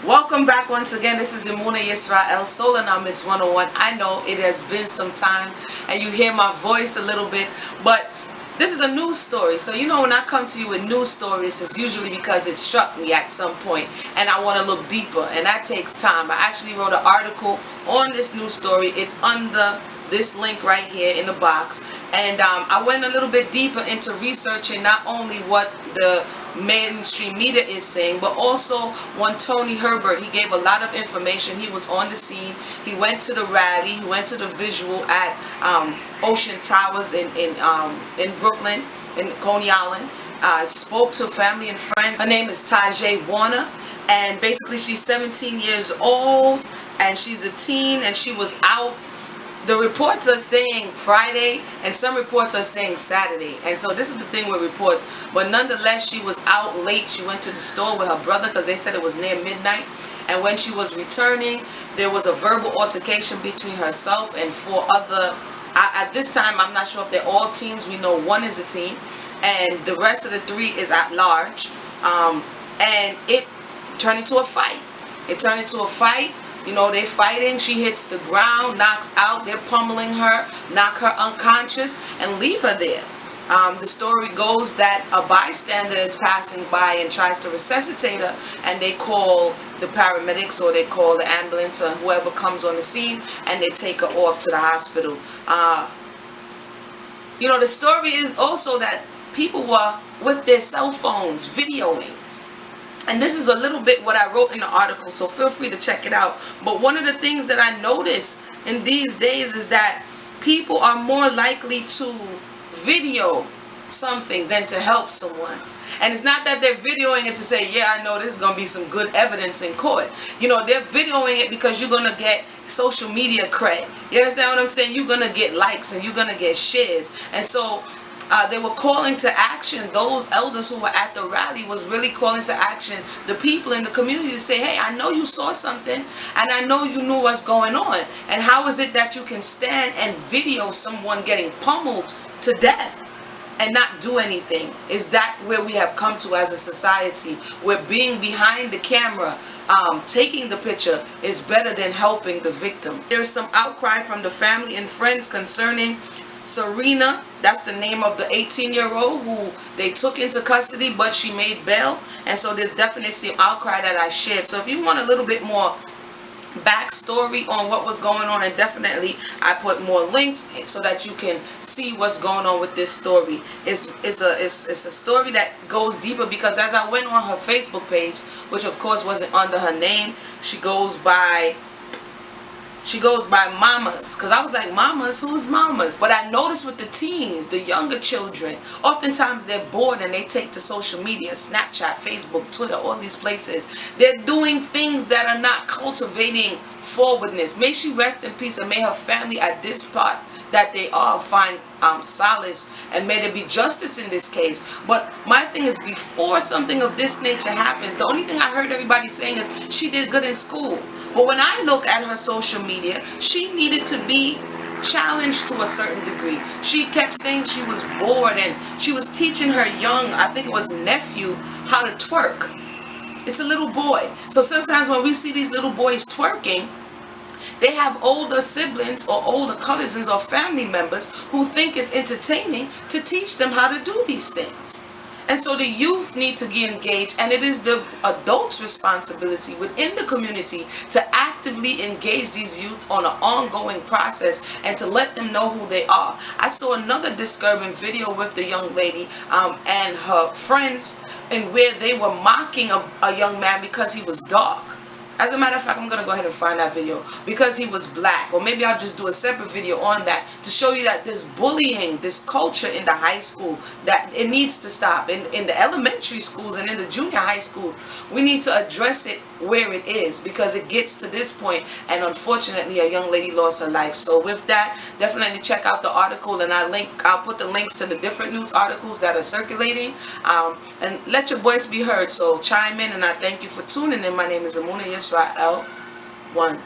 Welcome back once again. This is Imuna Yisrael, Solar Numbers 101. I know it has been some time and you hear my voice a little bit, but this is a news story. So you know when I come to you with news stories, it's usually because it struck me at some point and I want to look deeper, and that takes time. I actually wrote an article on this news story. It's under this link right here in the box, and I went a little bit deeper into researching not only what the mainstream media is saying, but also one Tony Herbert. He gave a lot of information. He was on the scene. He went to the rally. He went to the visual at Ocean Towers in Brooklyn, in Coney Island. Spoke to family and friends. Her name is Tajay Warner, and basically she's 17 years old and she's a teen, and she was out. The reports are saying Friday, and some reports are saying Saturday. And so this is the thing with reports. But nonetheless, she was out late. She went to the store with her brother because they said it was near midnight. And when she was returning, there was a verbal altercation between herself and four other. At this time, I'm not sure if they're all teens. We know one is a teen, and the rest of the three is at large. And it turned into a fight. It turned into a fight. You know, they're fighting. She hits the ground, knocks out. They're pummeling her, knock her unconscious, and leave her there. The story goes that a bystander is passing by and tries to resuscitate her, and they call the paramedics or they call the ambulance or whoever comes on the scene, and they take her off to the hospital. You know, the story is also that people were with their cell phones videoing. And this is a little bit what I wrote in the article, so feel free to check it out. But one of the things that I notice in these days is that people are more likely to video something than to help someone. And it's not that they're videoing it to say, yeah, I know this is going to be some good evidence in court. You know, they're videoing it because you're going to get social media cred. You understand what I'm saying? You're going to get likes and you're going to get shares. And so they were calling to action. Those elders who were at the rally was really calling to action the people in the community to say, hey, I know you saw something and I know you knew what's going on. And how is it that you can stand and video someone getting pummeled to death and not do anything? Is that where we have come to as a society, where being behind the camera, taking the picture is better than helping the victim? There's some outcry from the family and friends concerning Serena, that's the name of the 18-year-old who they took into custody, but she made bail. And so there's definitely some outcry that I shared. So if you want a little bit more backstory on what was going on, and definitely I put more links so that you can see what's going on with this story. It's a story that goes deeper, because as I went on her Facebook page, which of course wasn't under her name, she goes by Mamas, because I was like, Mamas? Who's Mamas? But I noticed with the teens, the younger children, oftentimes they're bored and they take to social media, Snapchat, Facebook, Twitter, all these places. They're doing things that are not cultivating forwardness. May she rest in peace, and may her family at this part that they are find solace, and may there be justice in this case. But my thing is, before something of this nature happens, the only thing I heard everybody saying is she did good in school. But when I look at her social media, she needed to be challenged to a certain degree. She kept saying she was bored, and she was teaching her young, I think it was nephew, how to twerk. It's a little boy. So sometimes when we see these little boys twerking, they have older siblings or older cousins or family members who think it's entertaining to teach them how to do these things. And so the youth need to get engaged, and it is the adults' responsibility within the community to actively engage these youths on an ongoing process and to let them know who they are. I saw another disturbing video with the young lady and her friends, in where they were mocking a young man because he was dark. As a matter of fact, I'm going to go ahead and find that video, because he was black. Or maybe I'll just do a separate video on that to show you that this bullying, this culture in the high school, that it needs to stop. In the elementary schools and in the junior high school, we need to address it where it is, because it gets to this point, and unfortunately a young lady lost her life. So with that, definitely check out the article, and I'll put the links to the different news articles that are circulating, and let your voice be heard. So chime in, and I thank you for tuning in. My name is Imuna Yisrael 1.